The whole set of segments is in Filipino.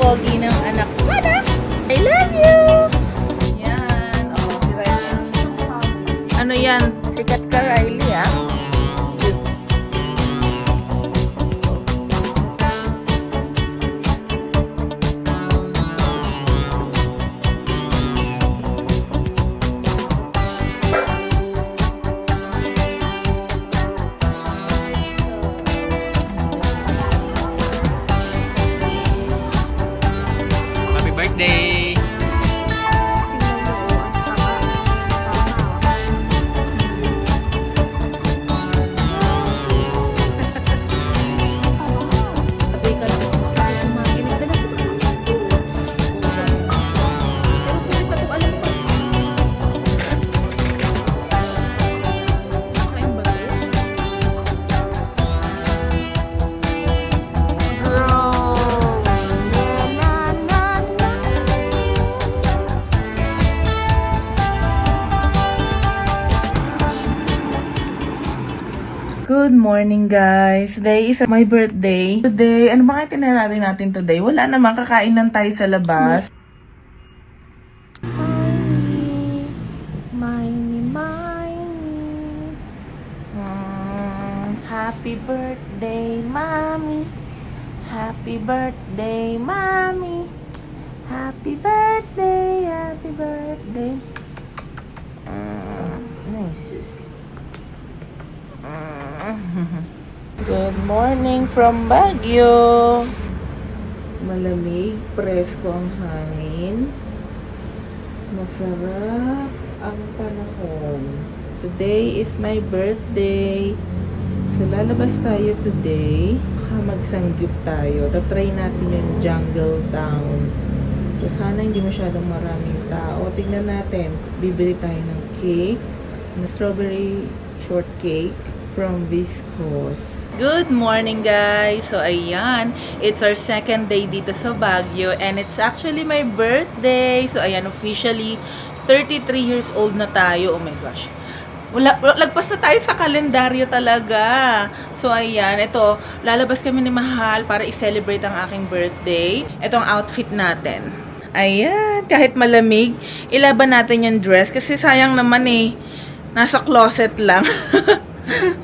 pogi ng anak ko na. I love you! Yan. Oh, si Riley. Ano yan? Sikat ka, Riley, ah. Happy birthday! Sabay ka lang. Sumakinig na lang. Pero sulit na kung alam ko. Kain ba ito? Good morning, guys. Today is my birthday. Today, ano ba kaya itinerary natin today? Wala naman, kakain lang tayo sa labas. Happy birthday, mommy. Happy birthday, mommy. Happy birthday, happy birthday. Nice. Good morning from Baguio. Malamig, presko ang hangin. Masarap ang panahon. Today is my birthday. So lalabas tayo today. Magsangyup tayo. Tatry natin yung Jungle Town. So sana hindi masyadong maraming tao. Tignan natin. Bibili tayo ng cake. Na strawberry shortcake from Viscose. Good morning, guys! So, ayan. It's our second day dito sa Baguio and it's actually my birthday. So, ayan, officially 33 years old na tayo. Oh my gosh. Lagpas na tayo sa kalendaryo talaga. So, ayan. Ito, lalabas kami ni Mahal para i-celebrate ang aking birthday. Ito ang outfit natin. Ayan. Kahit malamig, ilaban natin yung dress kasi sayang naman eh. Nasa closet lang.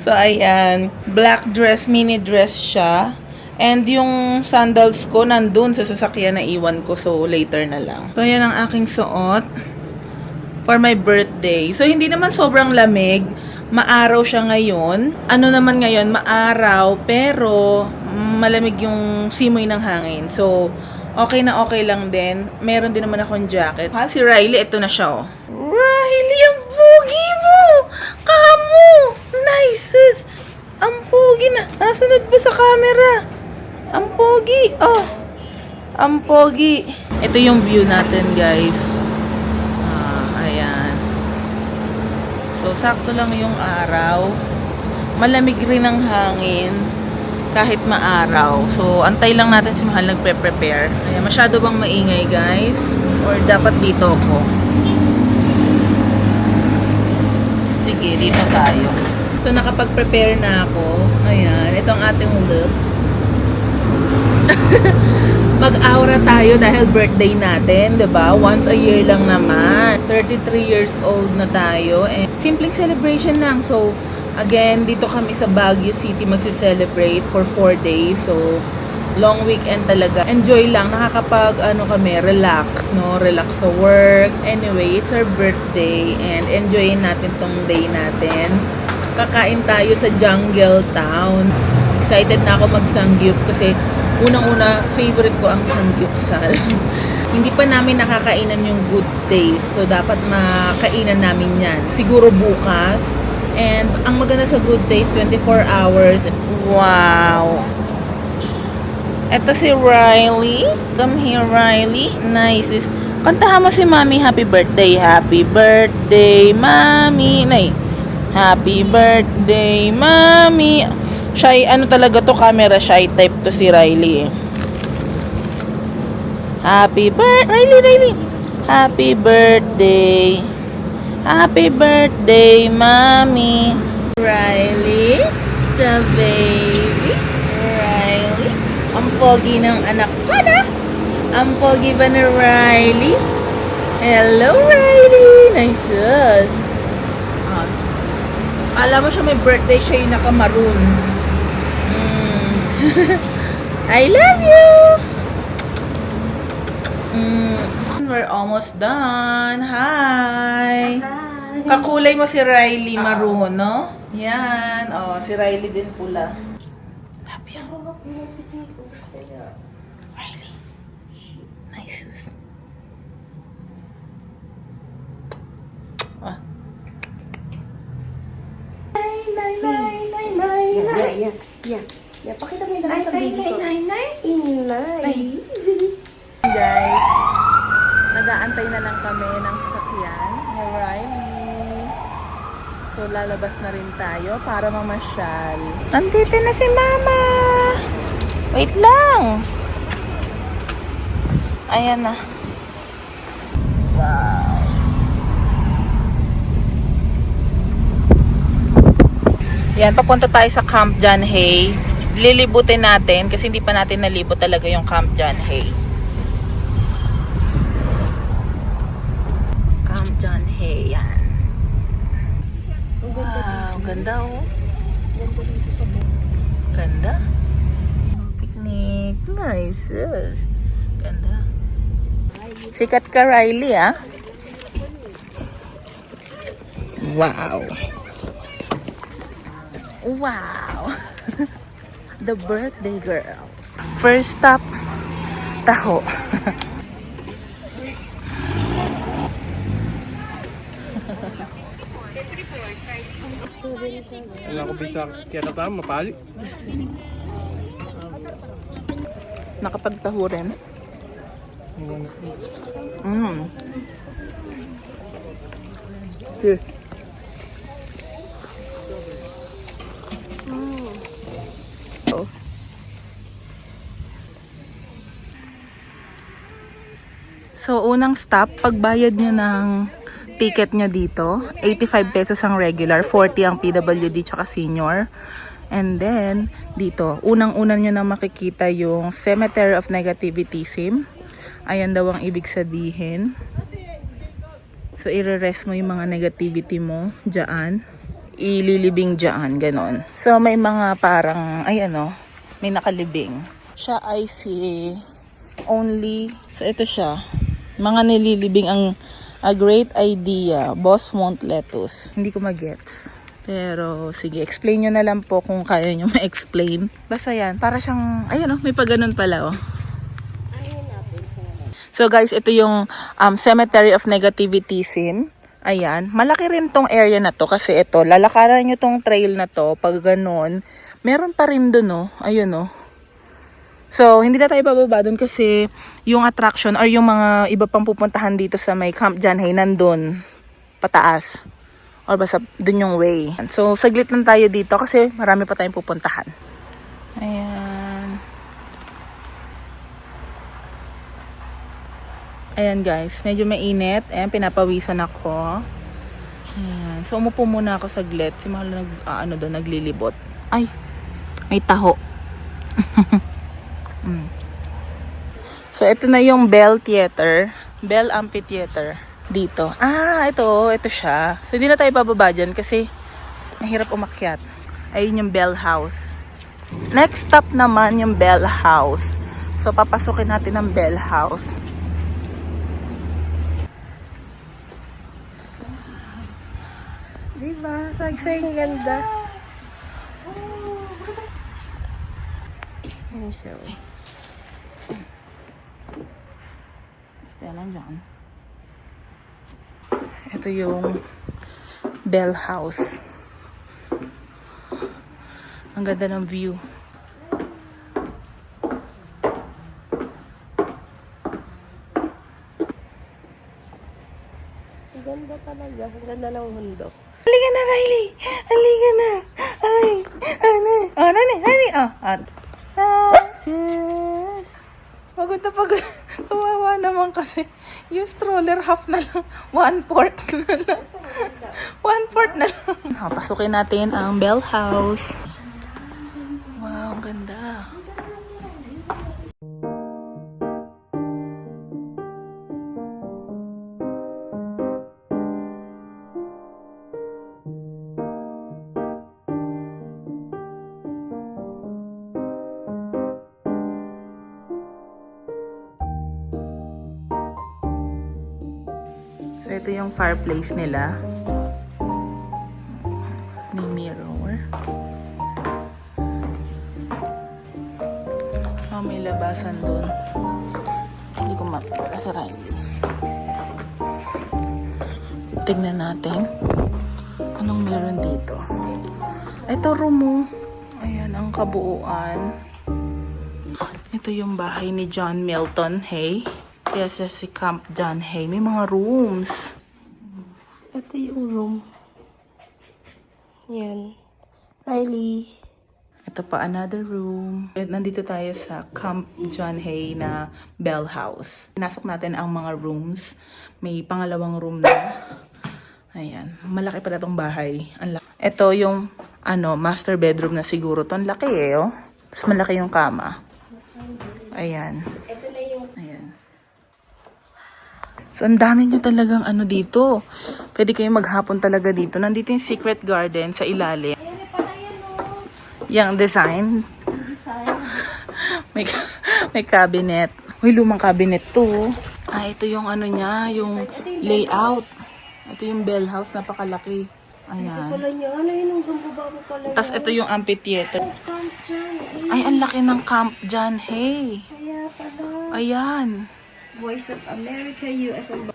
So, ayan. Black dress, mini dress siya. And yung sandals ko nandun sa sasakyan na iwan ko. So, later na lang. So, ayan ang aking suot for my birthday. So, hindi naman sobrang lamig. Maaraw siya ngayon. Ano naman ngayon? Maaraw. Pero, malamig yung simoy ng hangin. So, okay na okay lang din. Meron din naman akong jacket. Si Riley, ito na siya, oh. Riley, ang pogi mo! Kamo! Nice! Ang pogi na. Nasunod ba sa camera? Ang pogi. Oh. Ang pogi. Ito yung view natin, guys. Ayan. So, sakto lang yung araw. Malamig rin ang hangin. Kahit maaraw. So, antay lang natin si Mahal nagpe-prepare. Ayan, masyado bang maingay, guys? Or dapat dito ako? Sige, dito tayo. So, nakapag-prepare na ako. Ayan, itong ating look. Mag-aura tayo dahil birthday natin, 'di ba? Once a year lang naman. 33 years old na tayo. And simpleng celebration lang. So, again, dito kami sa Baguio City magse-celebrate for 4 days. So, long weekend talaga. Enjoy lang. Nakakapag, relax, no? Relax sa work. Anyway, it's our birthday and enjoyin natin tong day natin. Kakain tayo sa Jungle Town. Excited na ako mag-sangyup kasi unang-una, favorite ko ang sangyupsal. Hindi pa namin nakakainan yung good taste. So, dapat makainan namin yan. Siguro bukas. And, ang maganda sa good taste, 24 hours. Wow! Ito si Riley. Come here, Riley. Nice. Kantahan mo si Mami, happy birthday. Happy birthday, Mami. Nay. Happy birthday, Mami. Shy, talaga to, camera shy type to si Riley. Happy birthday, Riley. Happy birthday. Happy birthday, Mami. Riley, the baby. Riley. Ang pogi ng anak ko na. Ang pogi ba ni Riley? Hello, Riley! Nice shoes. Alam mo siya may birthday siya yung naka-maroon. I love you! We're almost done. Hi! Kakulay mo si Riley maroon, no? Yan. Oh, si Riley din pula. Love you. Riley. Nice. Ah. Yeah. Pakita mo yung damit ng baby ko. Inay. Guys, nag-aantay na lang kami ng sasakyan ni Riley. So, lalabas na rin tayo para mamasyal. Nandito na si Mama! Wait lang! Ayan na. Wow! Yan, papunta tayo sa Camp John Hay. Lilibutin natin kasi hindi pa natin nalibot talaga yung Camp John Hay. Camp John Hay, yan. Wow, ganda oh. Ganda dito sa buong. Ganda. Picnic. Nice. Yes. Ganda. Sikat ka, Riley, ah. Wow. Wow. The birthday girl. First stop, Taho. Kailangan ko bisa kaya kata mapali. Nakapagtaho rin. Cheers. Oh. So, unang stop, pagbayad nyo ng ticket nyo dito, 85 pesos ang regular, 40 ang PWD tsaka senior. And then, dito, unang-unan nyo na makikita yung Cemetery of Negativitism. Ayan daw ang ibig sabihin. So, i-rest mo yung mga negativity mo dyan. Ililibing dyan, ganon. So, may mga parang, ayan o, may nakalibing. Siya ay si only, so ito siya. Mga nililibing ang a great idea, boss won't let us. Hindi ko magets. Pero, sige, explain nyo na lang po kung kaya nyo ma-explain. Basta yan, para siyang, ayan o, may paganon pala o. So guys, ito yung Cemetery of Negativitism. Ayan, malaki rin tong area na to kasi ito, lalakaran nyo tong trail na to, pag ganon, meron pa rin dun o, ayun o. So, hindi na tayo bababa dun kasi yung attraction or yung mga iba pang pupuntahan dito sa may Camp John Hay nandun, pataas. Or basta dun yung way. So, saglit lang tayo dito kasi marami pa tayong pupuntahan. Ayan. Ayan guys, medyo mainit. Ayan, pinapawisan ako. Ayan. So, umupo muna ako saglit. Si Mahal naglilibot. Ay, may taho. So, ito na yung Bell Theater. Bell Amphitheater. Dito. Ito siya. So, hindi na tayo bababa dyan kasi mahirap umakyat. Ayun yung Bell House. Next stop naman yung Bell House. So, papasukin natin ang Bell House. Diba? Sagsayang ganda. Ayan siya. Stella dyan. Ito yung Bell House. Ang ganda ng view. Ang ganda talaga. Ang ganda ng mundo. Halika na, Riley! Halika na! Ay! Ano? Oh, nani! Sis! Pagod na pagod. Kawawa naman kasi. Yung stroller half na lang. 1/4 na lang. 1/4 na lang. Pasukin natin ang Bell House. Wow, ang ganda. Ito yung fireplace nila. May mirror. May labasan doon. Hindi ko mapala sa Riley. Tignan natin. Anong meron dito? Ito room mo. Ayan, ang kabuuan. Ito yung bahay ni John Milton Hay. Kaya siya si Camp John Hay. May mga rooms. Ito yung room. Yan. Riley. Ito pa, another room. Nandito tayo sa Camp John Hay na Bell House. Pinasok natin ang mga rooms. May pangalawang room na. Ayan. Malaki pala tong bahay. Ito yung master bedroom na siguro. Ito ang laki oh. Tapos malaki yung kama. Ayan. Ito na yung... Ayan. So, ang dami nyo talagang dito. Pwede kayong maghapon talaga dito. Nandito yung secret garden sa ilalim. Ayan, pala yan oh. Yung design. Design. may cabinet. Uy, lumang cabinet to. Ito yung niya, yung layout. Ito yung bell house, napakalaki. Ito Ayan. pala niya. Ano yun ang gambaba pala yan? Tapos ito yung amphitheater. Oh, Camp John Hay. Ay, ang laki ng Camp John Hay. Kaya pala. Ayan. Voice of America, US and...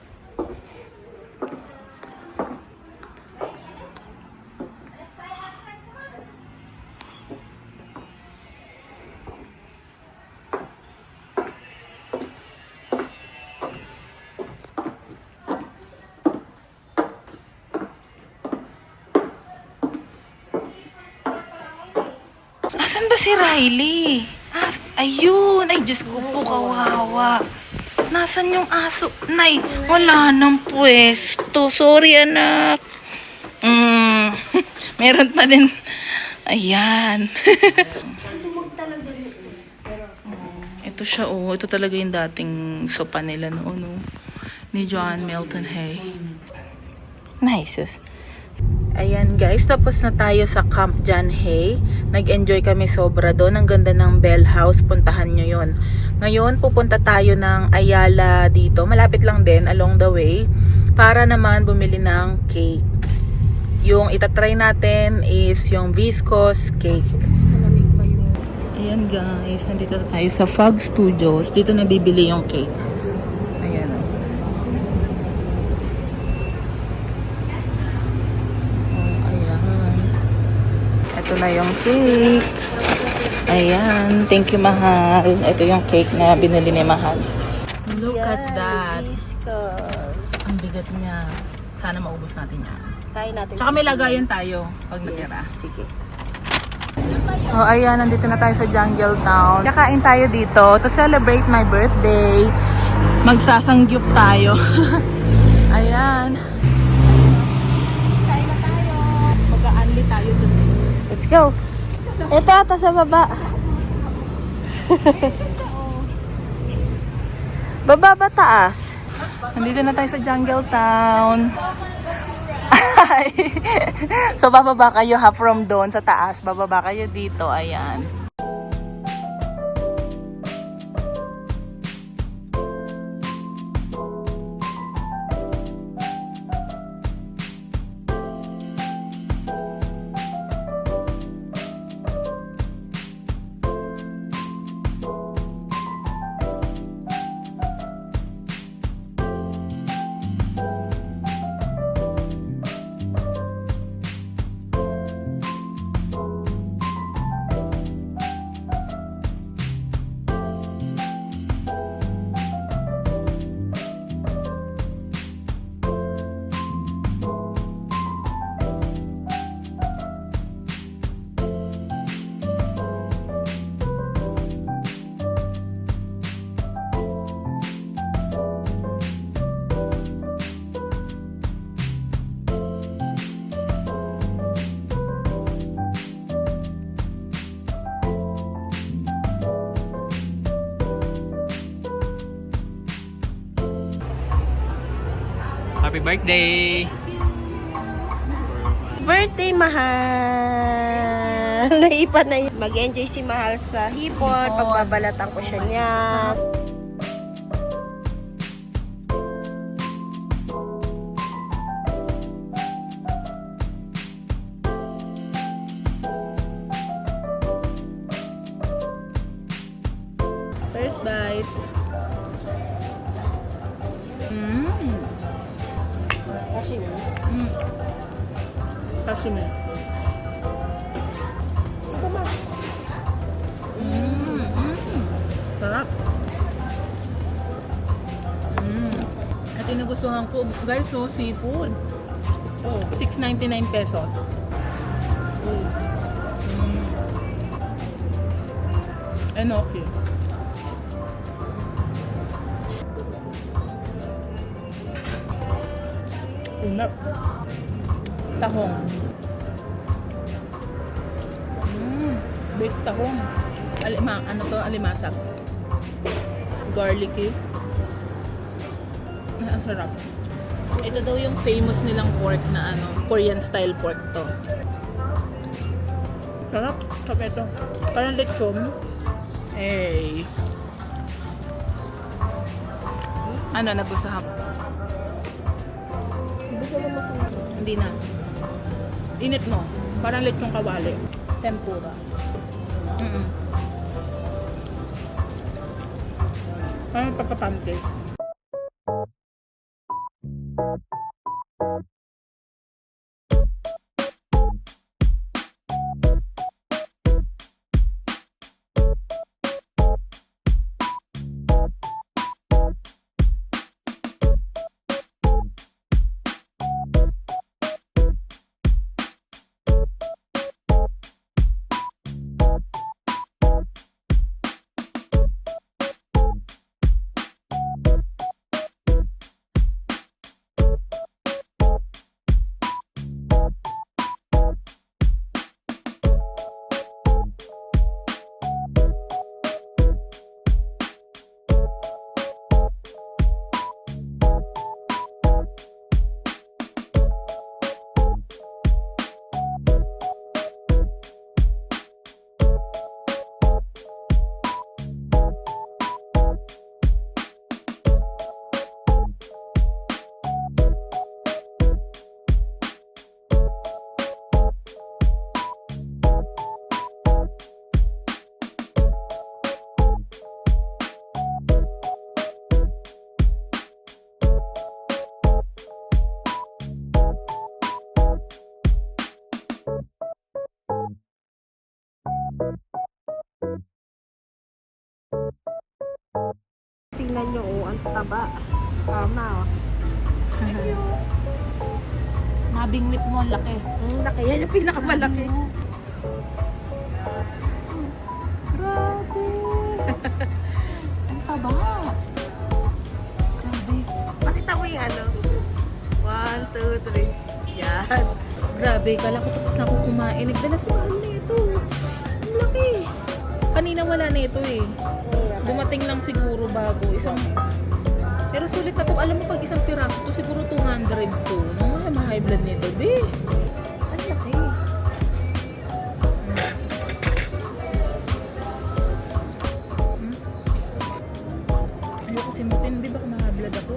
Asan ba si Riley? Ayun. Ay, Diyos ko po, kawawa. Nasaan yung aso? Nay, wala nang pwesto. Sorry, anak. Meron pa din. Ayan. Lumag talaga. Ito siya, oh. Ito talaga yung dating sopa nila noon, oh. Ni John Milton Hay. Nice. Ayan guys, tapos na tayo sa Camp John Hay. Nag-enjoy kami sobra doon. Ang ganda ng Bell House. Puntahan nyo yun. Ngayon, pupunta tayo ng Ayala dito. Malapit lang din along the way. Para naman bumili ng cake. Yung itatry natin is yung viscose cake. Ayan guys, nandito na tayo sa Fog Studios. Dito na bibili yung cake. Ayan o. Ito na yung cake. Ayan. Thank you, Mahal. Ito yung cake na binili ni Mahal. Look at that. Viscose. Ang bigat niya. Sana maubos natin yan. Kain natin. Tsaka may lagayan tayo pag natira. Sige. So, ayan. Nandito na tayo sa Jungle Town. Kakain tayo dito to celebrate my birthday. Magsasangyup tayo. Ayan. Kain na tayo. Mag-a-unli tayo dun. Let's go. Ito, ata sa baba. Baba ba taas? Nandito na tayo sa Jungle Town. So, bababa kayo from doon sa taas. Bababa kayo dito. Ayan. Happy birthday! Birthday, Mahal! Naipan na yun. Mag-enjoy si Mahal sa hipon. Pagbabalatan ko siya niyan. First bite. Mmm. Sashimi. Sashimi. Ito ma. Sarap. At yung nagustuhan ko, guys, so seafood. Oh, 6.99 pesos. And okay. Unap. Tahong. Baked tahong. Ano to? Alimasak. Garlicky. Ang sarap. Ito daw yung famous nilang pork na ano, Korean style pork to. Sarap. Sarap ito. Parang lechon. Hey. Ano, nagustuhan? Hindi na. Init mo. Parang lechong kawali. Tempura. Parang pagka-pancake. Tingnan nyo, oh, ang taba. Tama, oh. Nabingwit mo, ang laki. Laki. Yan yung pinakamalaki. Grabe. Ang taba. Grabe. Pakita mo yung ano. 1, 2, 3. Yan. Grabe, kala ko tapos na ako kumain. Nagdala si mahal na ito. Ang laki. Kanina wala na ito eh. Dumating lang siguro bago. Pero sulit na to. Alam mo pag isang piraso to siguro 200 to. Nang high blood nito, be. Ang laki. Ayoko simutin, be. Baka high blood ako.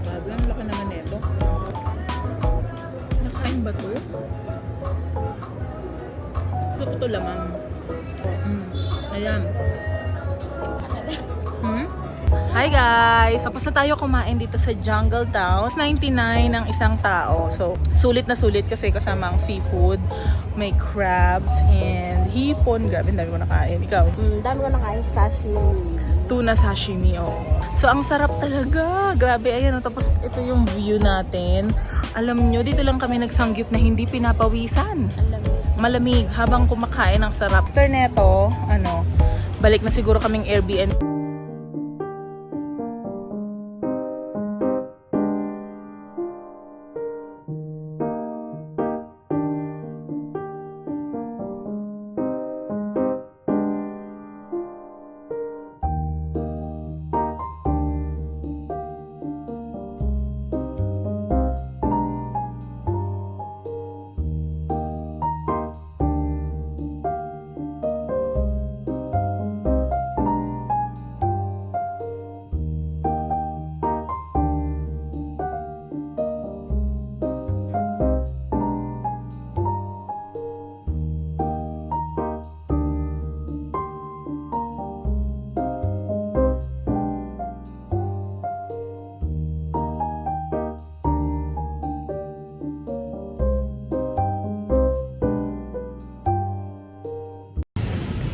Grabe, ang laki naman nito. Nakain ba to? Ito lamang. Ayan. Hi guys! Tapos na tayo kumain dito sa Jungle Town. 99 ang isang tao. So, sulit na sulit kasi kasama ang seafood. May crabs and hipon. Grabe, dami ko nakain. Ikaw? Dami ko nakain sashimi. Tuna sashimi, oh. So, ang sarap talaga. Grabe, ayan. Tapos, ito yung view natin. Alam nyo, dito lang kami nagsanggip na hindi pinapawisan. Malamig habang kumakain, ang sarap. After neto, balik na siguro kaming Airbnb.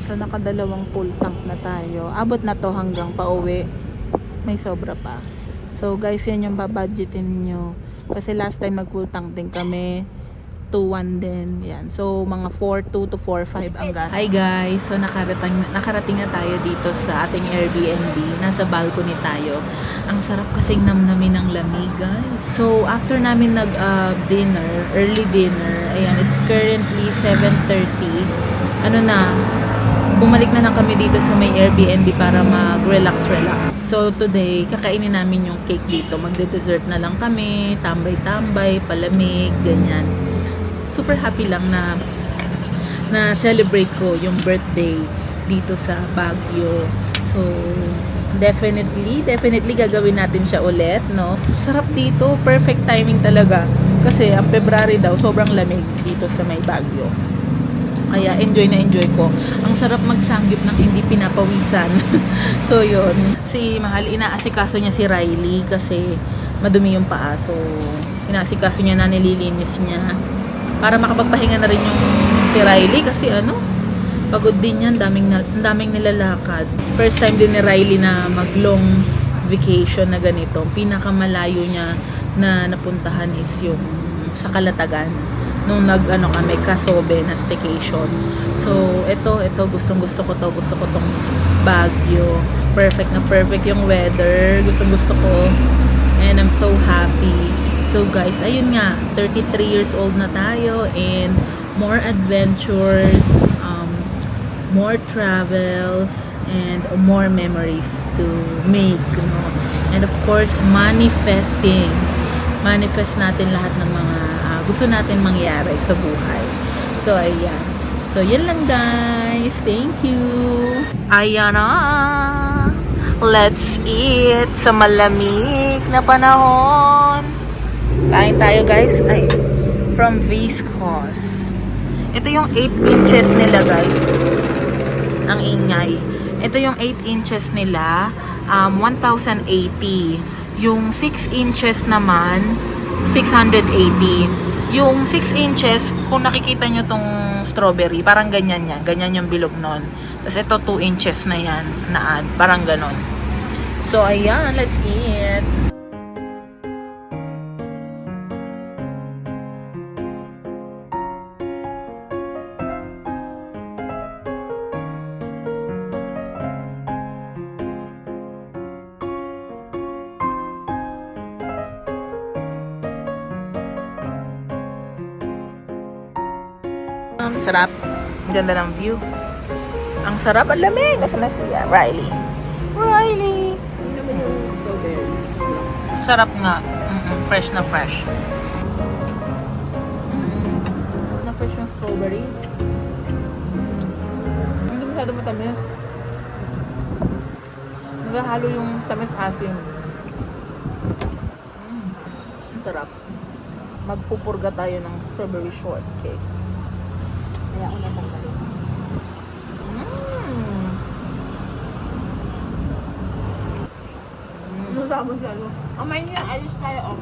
So, nakadalawang full tank na tayo. Abot na to hanggang pauwi. May sobra pa. So, guys, yan yung babudgetin nyo. Kasi last time mag full tank din kami. 2-1 din. Yan. So, mga 4-2 to 4-5 ang gas. Hi guys! So, nakarating na tayo dito sa ating Airbnb. Nasa balcony tayo. Ang sarap kasing namnamin ng lamig, guys. So, after namin nag-dinner, early dinner, ayan, it's currently 7:30. Bumalik na lang kami dito sa may Airbnb para mag-relax. So, today, kakainin namin yung cake dito. Magde-dessert na lang kami, tambay-tambay, palamig, ganyan. Super happy lang na celebrate ko yung birthday dito sa Baguio. So, definitely gagawin natin siya ulit, no? Sarap dito, perfect timing talaga. Kasi ang February daw, sobrang lamig dito sa may Baguio. Kaya enjoy na enjoy ko. Ang sarap magsanggip ng hindi pinapawisan. So, yun. Si Mahal, inaasikaso niya si Riley kasi madumi yung paa. So, inaasikaso niya na, nililinis niya. Para makapagpahinga na rin yung si Riley kasi pagod din yan, daming nilalakad. First time din ni Riley na mag-long vacation na ganito. Pinakamalayo niya na napuntahan is yung sa Calatagan. Nung kami, Casobe na staycation. So, ito, gustong-gusto ko to. Gusto ko tong Baguio. Perfect na perfect yung weather. Gustong-gusto ko. And I'm so happy. So guys, ayun nga, 33 years old na tayo and more adventures, more travels, and more memories to make, And of course, manifesting. Manifest natin lahat ng mga gusto natin mangyari sa buhay. So, ayan. So, yun lang guys. Thank you. Ayan na. Let's eat sa malamig na panahon. Kain tayo guys. Ay, from Viscos. Ito yung 8 inches nila guys. Ang ingay. Ito yung 8 inches nila. 1,080. Yung 6 inches naman, 680. Yung 6 inches, kung nakikita nyo tong strawberry, parang ganyan yan. Ganyan yung bilog nun. Tapos ito 2 inches na yan. Parang ganon. So, ayan. Let's eat. Sarap. Ganda ng view. Ang sarap. Ang lamig. Nasaan na siya? Riley. Sarap nga. Fresh na fresh. Na fresh yung strawberry. Hindi masyado matamis. Naghahalo yung tamis-asim. Ang sarap. Magpupurga tayo ng strawberry shortcake. Kaya ako natanggalin. Nasama siya, May niya, ayos tayo,